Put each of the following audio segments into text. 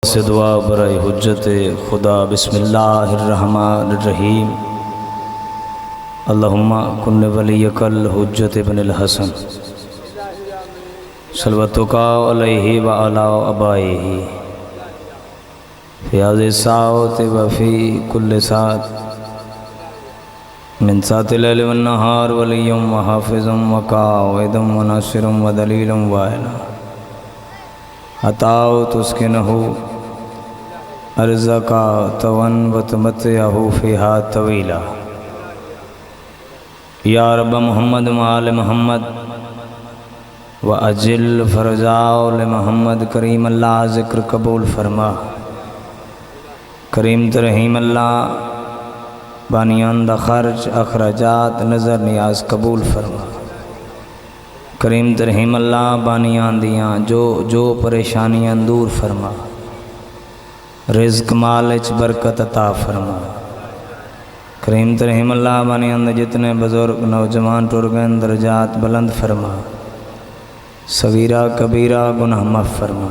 से दुआ बराए हुज्जत खुदा बिस्मिल्लाहिर्रहमानिर्रहीम। अल्लाहुम्मा कुन्न वलियकल हुज्जत इब्नुल हसन सल्वतुका अलैहि व अला अबाइही फ़ियाज़ साअत व फ़ी कुल्ल साअत मिन सातिल लैल वन नहार वलिय्युम व हाफ़िज़ुम व काइदुम व नासिरुम व दलीलुम व आला अताउ तुस्किनहु अर्ज़का तवन व तुमत्तिअहु फ़ीहा तवीला। या रब मोहम्मद व आल मोहम्मद व अजिल फ़रजाउल मोहम्मद। करीम अल्लाह ज़िक्र कबूल फरमा। करीम तरहीम अल्लाह बानियान दा खर्च अखराजात नज़र नियाज कबूल फरमा। करीम तरहीम अल्लाह बानियान दियाँ जो परेशानियां दूर फरमा। रिज़्क माल च बरकत अता फरमा। करीम तरहीम अल्लाह बानियान दे जितने बुज़ुर्ग नौजवान टुर गए दर्जात बुलंद फरमा। सगीरा कबीरा गुनाह माफ़ फरमा।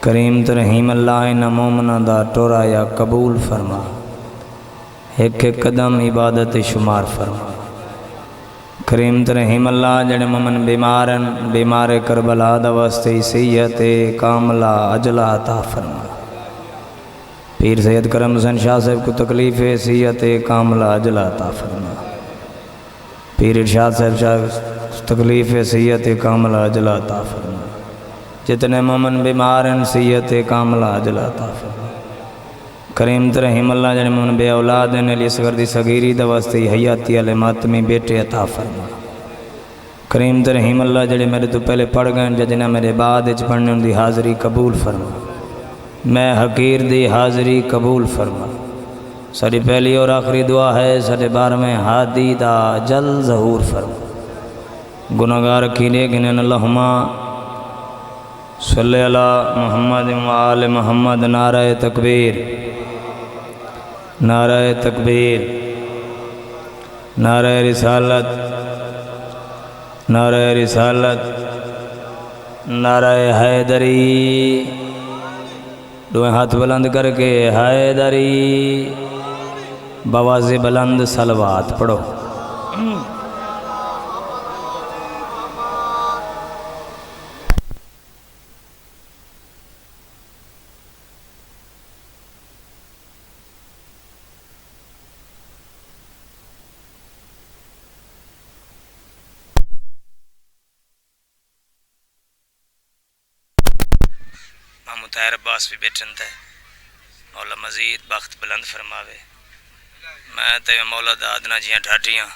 करीम तरहीम अल्लाह इन मोमना दा टोरा या कबूल फरमा। एक एक कदम इबादत शुमार फरमा। करीम तरहीम अल्लाह जड़े ममन बीमारन बीमार करबला दा वास्ते सेहत कामला अजला अता फरमा। पीर सैयद करम हुसैन शाह साहब को तकलीफ़ सेहत कामला अजला अता फरमा। पीर इरशाद साहब शाह तकलीफ़ सेहत कामला अजला अता फरमा। जितने मोमन बीमारन सेहत कामला अजला अता फरमा। करीम तरहीम अल्लाह जड़े मोमन बे औलाद ने असगर दी सगीरी दा वास्ते हयाती अले मातमी बेटे अता फरमा। करीम तरहीम अल्लाह जड़े मेरे तो पहले पढ़ गए जिन्हें मेरे बाद पढ़ने उनकी हाज़री कबूल फरमा। मैं हकीर दी हाज़री कबूल फरमा। सारी पहली और आखिरी दुआ है सारे 12वें हादी दा जल ज़हूर फरमा। गुनाहगार कीने गिने अल्लाहुम्मा सल्ले अला मुहम्मद व आले मुहम्मद। नाराए तकबीर नाराए तकबीर नाराए रिसालत नाराए रिसालत नाराए हैदरी। दो हाथ बुलंद करके हैदरी बवाज़े बुलंद सलवात पढ़ो। मुताहिर अब्बास भी बैठन थे। मौला मजीद बख्त बुलंद फरमावे। मैं तो मौला दादना जियां ढाटियाँ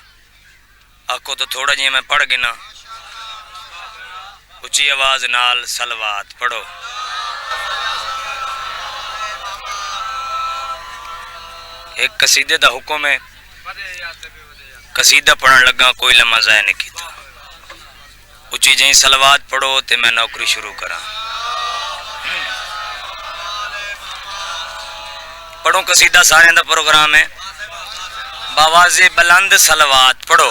आखो तो थोड़ा जिहा मैं पढ़ गिना। उच्ची आवाज़ नाल सलवात पढ़ो। एक कसीदे दा हुक्म है। कसीदा पढ़न लगा कोई लम्हा ज़ाया नहीं किया। उच्ची जी सलवात पढ़ो तो मैं नौकरी शुरू करा। पढ़ो कसीदा सारे दा प्रोग्राम है। बावाज़े बुलंद सलवात पढ़ो।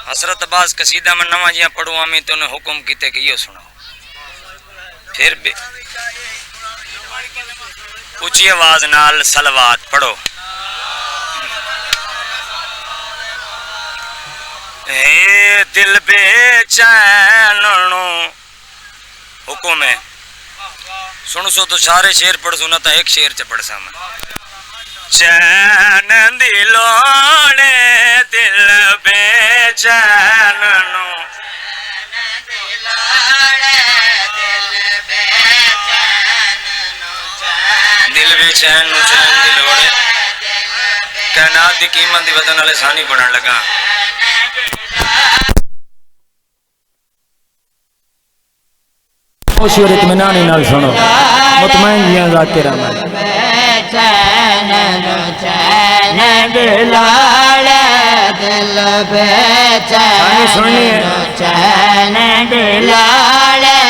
हसरत अब्बास कसीदा में नवा जिया पढ़ो आमी तो उन्हें हुक्म किते कि यो सुनो। फिर भी ऊंची आवाज़ नाल सलवात पढ़ो। हे दिल बेचैन हुक्म है। सुन सो तो सारे शेर पढ़ सुना था एक शेर च पढ़ सा मैं। चैन दिलोड़े दिल बेचैन दिल बेचैन चैन दिलोड़े कहना दी कीमत दी वतन वाले सानी पढ़न लगा। और इत्मीनानी नाल सुनो मुतमईन जियां ज़ाकिरा में। चैन चैन दिलाड़े दिल बेचैन चैन दिलाड़े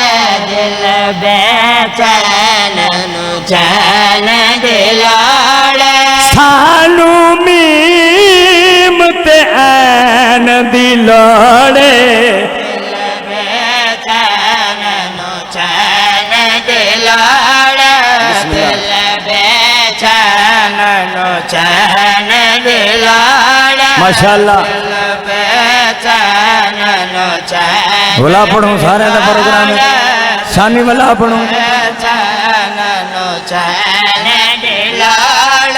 दिल बेचैन चैन दिलाड़े सानू मीम ते ऐन दिलाड़े माशाअल्लाह बेचैन नो चैन भला पढ़ूं सारे का प्रोग्राम है शानी वाला पढ़ूं बेचैन नो चैन दिलाल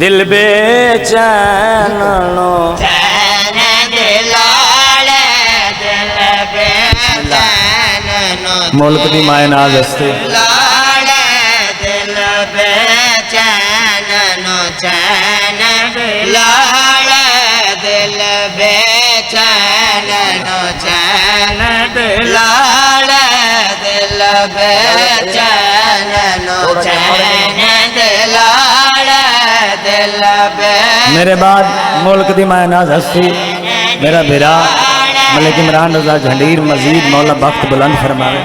दिल बेचैन नो चैन दिलाल दिल बेचैन नो मुल्क दी माए नाज हस्ते लाल दिल बेचैन नो चैन लाल दिल बेचैन नो चैन लाल दिल बेचैन नो चैन लाल दिल बेचैन मेरे बाद मुल्क दी माए नाज हस्ती मेरा बिरा मलिक इमरान रजा झंडीर मजीद मौला बख्त बुलंद फरमावे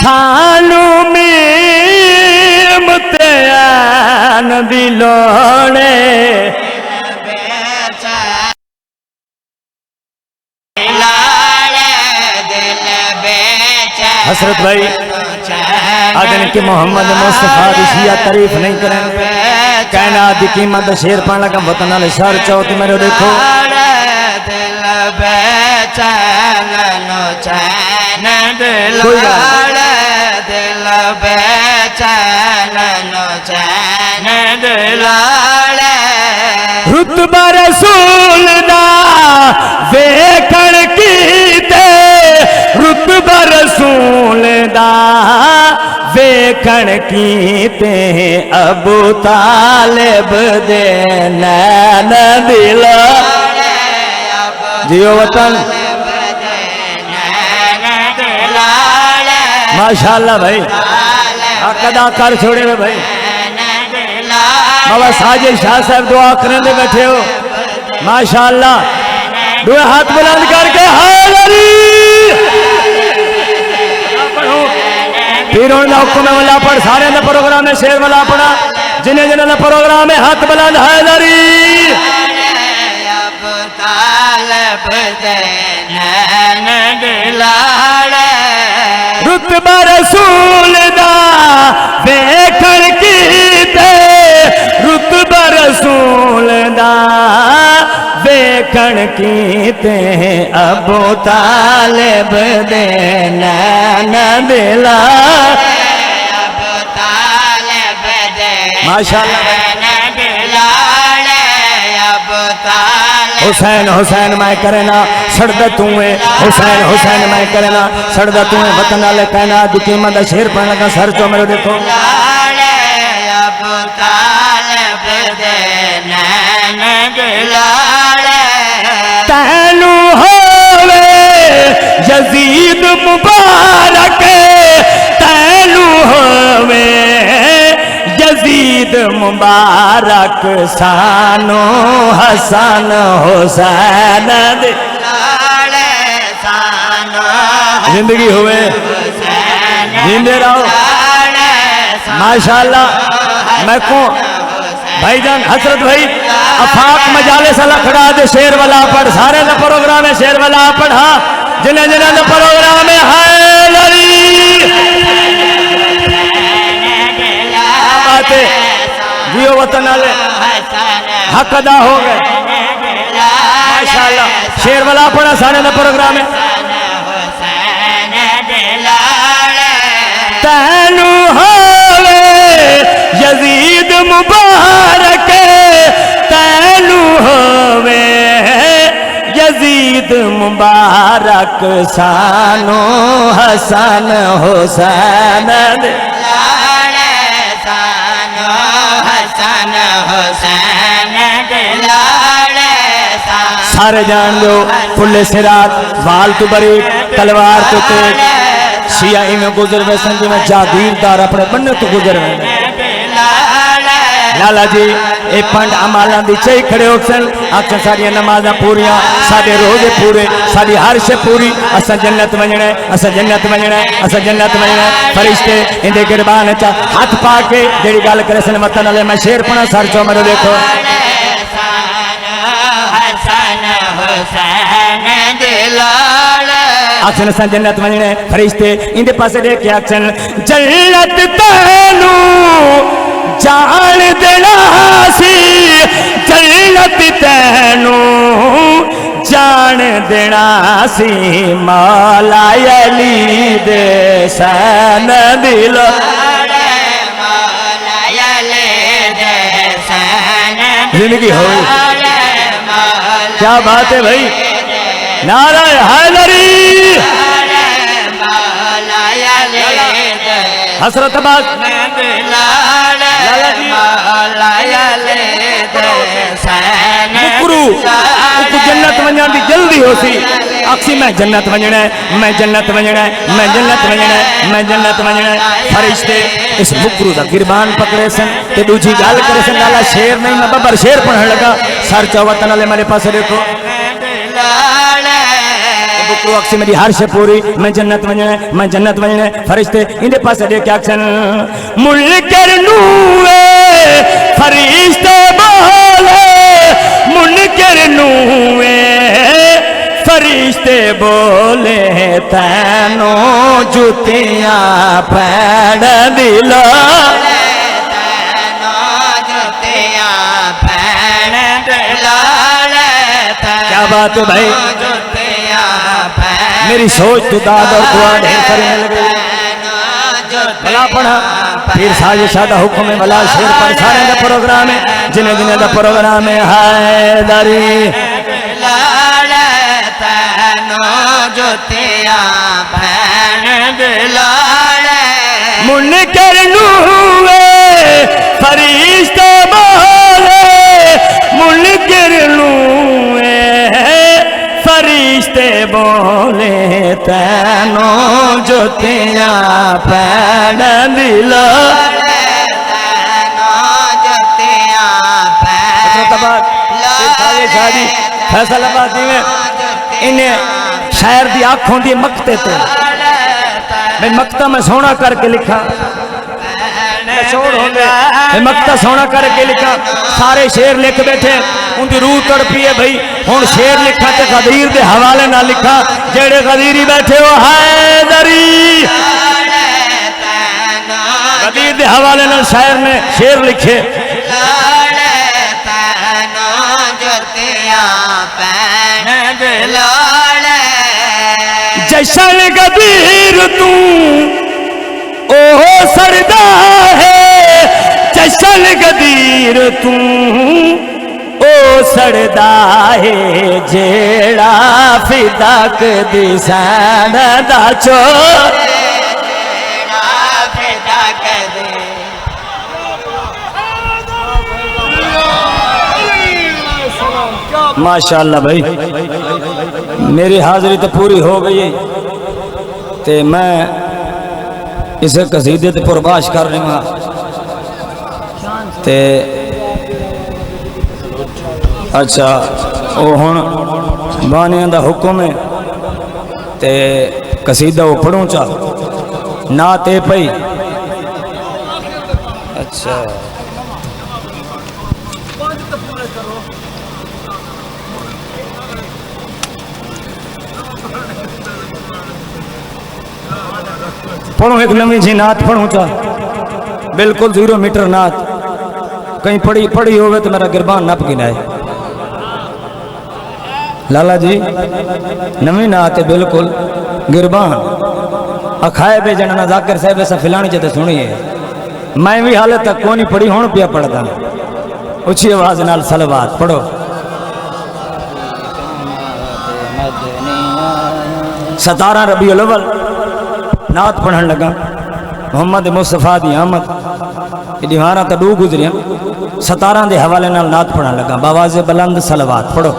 सानू मीम त्यान दिलोड़े हसरत भाई अदन के मोहम्मद मुस्तफा की शिया तारीफ नहीं करें कहना दी कीमत शेर पाने लगा वतन वाले शहर चौथ मेरे देखो दिल बेचैन नो चैन दिल बेचैन नो चैन दिल रुतबा रसूल दा वेखण कीते रुतबा रसूल दा वेखण कीते अबू तालिब दे नैन दिल जियो वतन माशाअल्लाह भाई अदा कर छोड़े हुए भाई बाबा साजिद शाह साहब दुआ करने दे बैठे हो माशाअल्लाह दो हाथ बुलंद करके हाज़री पीरों का हुक्म है वाला पढ़ सारे का प्रोग्राम है शेर वाला पढ़ा जिन्हें जिन्हें का प्रोग्राम है हाथ बुलंद हाज़री रुतबा रसूल दा वेखण कीते रुतबा रसूल दा वेखण कीते अबू तालिब दे नैन दिला माशाअल्लाह हुसैन हुसैन मैं करना सड़दा तू है हुसैन हुसैन मैं करना सड़दा तू है वतन वाले कहना दी कीमत दा शेर पढ़ लगा सर चो मेरे देखो तैनू होवे यजीद मुबारक तैनू होवे यजीद मुबारक सानो हसन हुसैन दे जिंदगी होवे जिंदे रहो माशाअल्लाह मैं को भाईजान हजरत भाई अफाक मजाले से लखड़ा दे शेर वाला पढ़ सारे का प्रोग्राम है शेर वाला पढ़ा जिन्हें जिन्हें का प्रोग्राम है हाज़री जियो वतन वाले हक अदा हो गए माशाअल्लाह शेर वाला पढ़ा सारे का प्रोग्राम है तैनू होवे यजीद मुबारक तैनू होवे यजीद मुबारक सानो हसन हुसैन दे सारे जान लो फुले सिरात वाल तो बरी तलवार तो तेज शिया इवें गुजर वैसन जी में जागीरदार अपने बन्ने तो गुजर वे लाला जी ये पंड अमाला दी चई खड़े हो सन आखन सारिया नमाज़ां पूरियां साडे रोजे पूरे साडी हर शे पूरी असा जन्नत वजना असा जन्नत वजना असा जन्नत वजना फरिश्ते इंदे गिरबान च हाथ पा के जेड़ी गल करे सन वतन वाले मैं शेर पढ़ा सर चो मेरे देखो हुसैन दिलाल आखन सा जन्नत वजने फरिश्ते इंदे पासे देख के आखन जन्नत तैनू जान देना सी जन्नत तैनू जान देना सी मौला अली दे सन दिल जिंदगी हो क्या बात है भाई नारा हैदरी हसरताबाद मुकरू जन्नत वञण दी जल्दी हो सी आखसी मैं जन्नत वञना है मैं जन्नत वञना है मैं जन्नत वञना है मैं जन्नत वञना है फरिश्ते इस मुकरू दा गिरबान पकड़े सन ते दूजी गल करे सन लाला शेर नहीं मैं बबर शेर पढ़न लगा सर चौवतन वाले मेरे पास देखो मुकरू आखसी मेरी हर शे पूरी मैं जन्नत वञना है मैं जन्नत वञना है फरिश्ते इंदे पास देख के आखसन मुनकर नूए फरिश्ते बोले मुनकर नूए फरिश्ते बोले तैनो जुतियां पैण दिल क्या बात है भाई मेरी सोच तो दाद और दुआ ढेर सारी मिल गई भला पढ़ा फिर साजे सादा हुक्म है भला शेर पर सारे का प्रोग्राम है जिन्हें जिन्हें का प्रोग्राम है हैदरी मुनकर नूए फरिश्ते बोले मुनकर नूए फरिश्ते बोले तैनो जुतियां पैण दिल फैसलाबादी में इन्हें शायर दी आँख होंगी मकते ते मैं मकता में सोना करके लिखा मैं मकता सोना करके लिखा सारे शेर लिख बैठे उनकी रूह तड़पी है भाई हुण शेर लिखा तो गदीर के हवाले ना लिखा जेड़े गदीरी बैठे हो हैदरी गदीर के हवाले ना शायर ने शेर लिखे जशन गदीर तू ओ सरदा है जशन गदीर तू ओ सरदा है जेड़ा फिदक दी सैन दा चो माशाअल्लाह भाई मेरी हाजिरी तो पूरी हो गई ते मैं इसे कसीदे ते पुरबाश कर रहा ते अच्छा वो हुण बानियां दा हुक्म है ते कसीदा वो पढ़ूं चा ना ते पई अच्छा पढ़ो एक नवी जी नात पढ़ूं चा बिल्कुल 0 मीटर नात कहीं पढ़ी पढ़ी होवे तो मेरा गिरबान नप गिनाए लाला जी नवी नात है बिल्कुल गिरबान अखाए बे जना जाकिर साहब ऐसा फिलानी चाहते सुनिए मैं भी हाले तक को नहीं पढ़ी हूं पिया पढ़दा उची आवाज नाल सलवात पढ़ो 17 रबीउल अव्वल नात पढ़न लगा मोहम्मद मुस्तफा दी आमद दीवारा तो 2 गुजरिया 17 के हवाले नाल नात पढ़न लगा बावाज़े बुलंद सलवात पढ़ो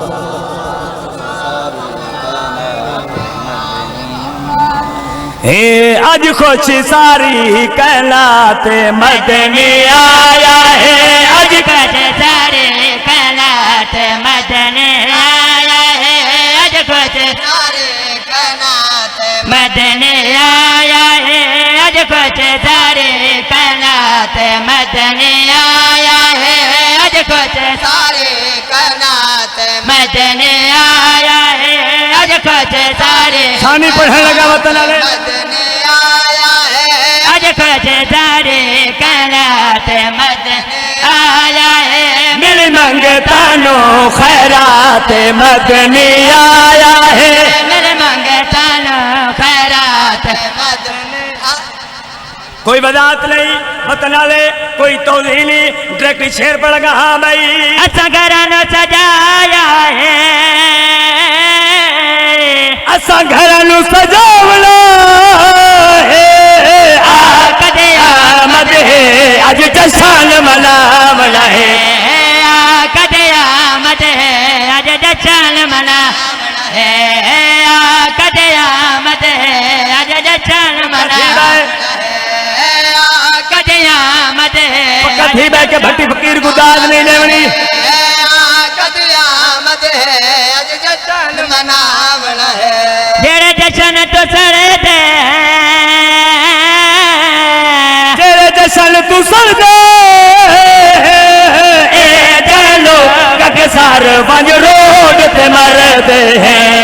हे आज खुश सारी कहलाते मदनी आया है आज खुश सारी कहलाते मदनी आया है आज खुश सारी कहलाते मदनी आया है आज खुश सारी कहलाते मदनी आया है आज खुश सारी कहलाते मदनी आया सानी पढ़ने लगा वतन वाले आज कुछ सारे कनात मदन आया है मिल मंगता नो खैरात मदनी आया है मिल मंगता नो खैरात कोई वजात नहीं वतन वाले कोई तौज़ीह नहीं डायरेक्ट शेर पड़ लगा हाँ भाई असा घरानो सजाया है असा घरानू सजावना है कदे आमद है अज जश्न मनावना है कदे आमद है अज जश्न मना है कदे आमद है अज जश्न मना कदे आमद है कथी बह के भट्टी फकीर को दाद नहीं देवनी जेड़े जश्न तो सड़े दे तेरे जश्न तू सर दे ए चलो कके सार वंज रोड ते मर दे हैं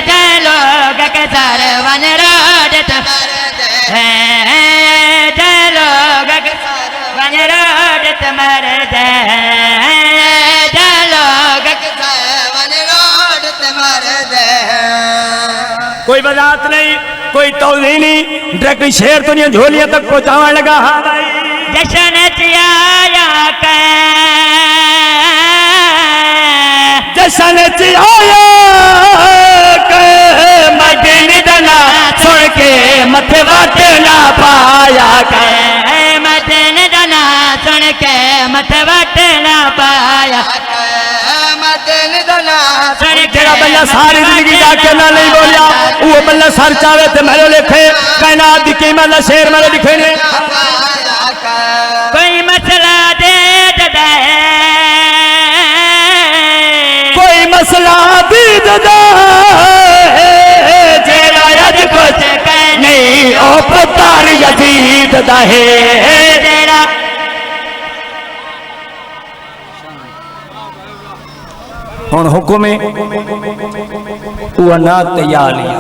चलो के सार वन रोड चलो के सार वन रोड मर दे चलो कोई वजात नहीं कोई तौज़ीह नहीं डायरेक्ट शेर तो नहीं झोलियां तक पहुंचाने लगा हाँ भाई जश्न चियाया के जश्न चियाया के मदनी दना सुन के मथे वाट ना पाया के मदन दना सुन के मत वट ना पाया जेड़ा बल्ला सारी जिंदगी जाके ना नहीं बोलिया वो बल्ला सर चावे ते मेरे लिखे कायनात दी कीमत ना शेर मेरे लिखे ने कोई मसला दे दे कोई मसला भी ददा जेड़ा अज कुछ नहीं ओ पुत्र यजीद दा है तेरा हुन हुक्म वो नात तैयार लिया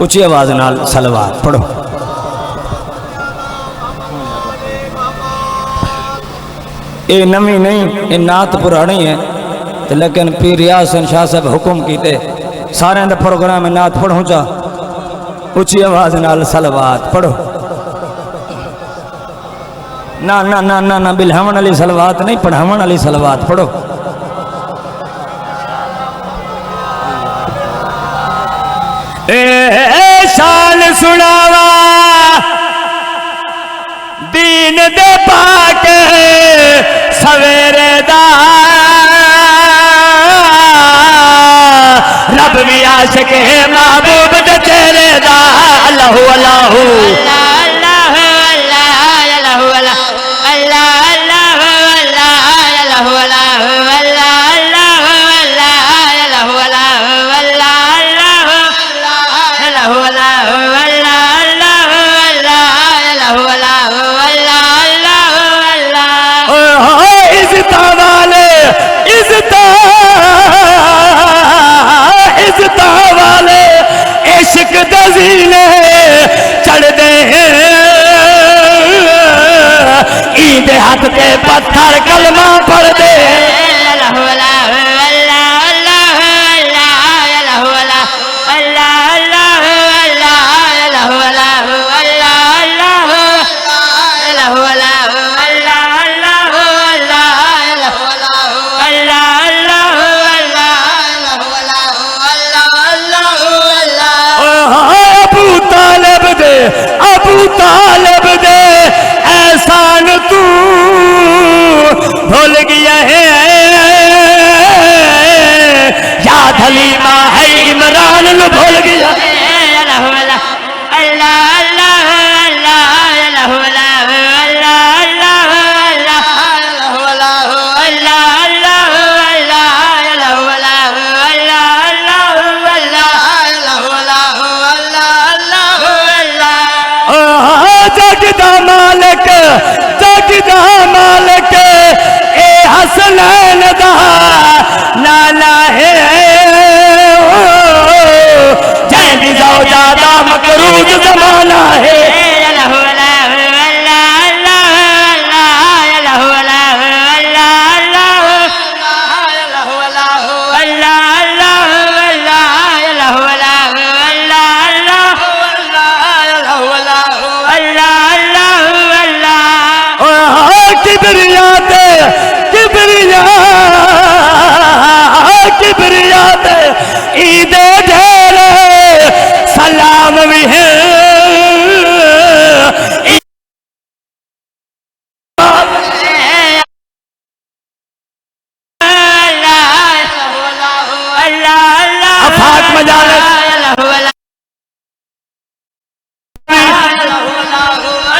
उच्ची आवाज नाल सलवात पढ़ो ये नवी नहीं ये नात पुरानी है लेकिन पीर रियाज हसन शाह साहब हुक्म कीते सारे दा प्रोग्राम में नात पढ़ो चा उच्ची आवाज नाल सलवात पढ़ो ना ना ना ना ना बिलहावन वाली सलवात नहीं पढ़ावन वाली सलवात पढ़ो शान सुनावा दीन दे पाक सवेरे दा रब भी आशिक है महबूब दे तेरे दा अल्लाहु अल्लाहु इश्क दजीने चढ़ दे ईदे हाथ के पत्थर कलमा पढ़ दे अबू तालिब दे एहसान तू भूल गया है याद हलीमा है इमरान न भूल गया जगदा मालिक ए हसनैन दा नाना है नाम भी है अफाक मजालत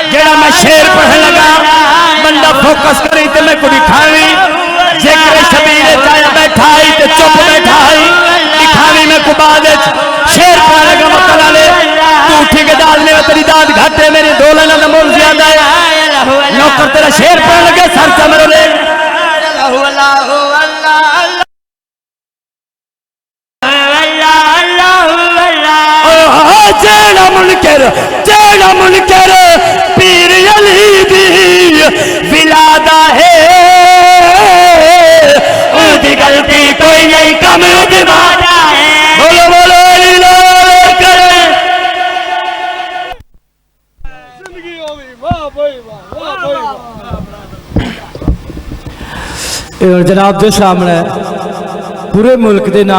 जेड़ा मैं शेर पढ़ने लगा बंदा फोकस करी ते मैं कुड़ी खावी जेकर शबीर चाया बैठा ही ते चुप बैठा ही दिखावी में कुबाद शेर पढ़ने लगा मतलब ले तू ठीक दाल ने तेरी दाद घाटे मेरे दो लाना का मोल ज्यादा है नौकर तेरा शेर पढ़ने लगे सर चमर ले जेड़ा मुनकर पीर अली दी विलादा है उसकी गलती कोई नहीं कम उसकी वादा है बोलो बोलो जनाब के सामने पूरे मुल्क के नाम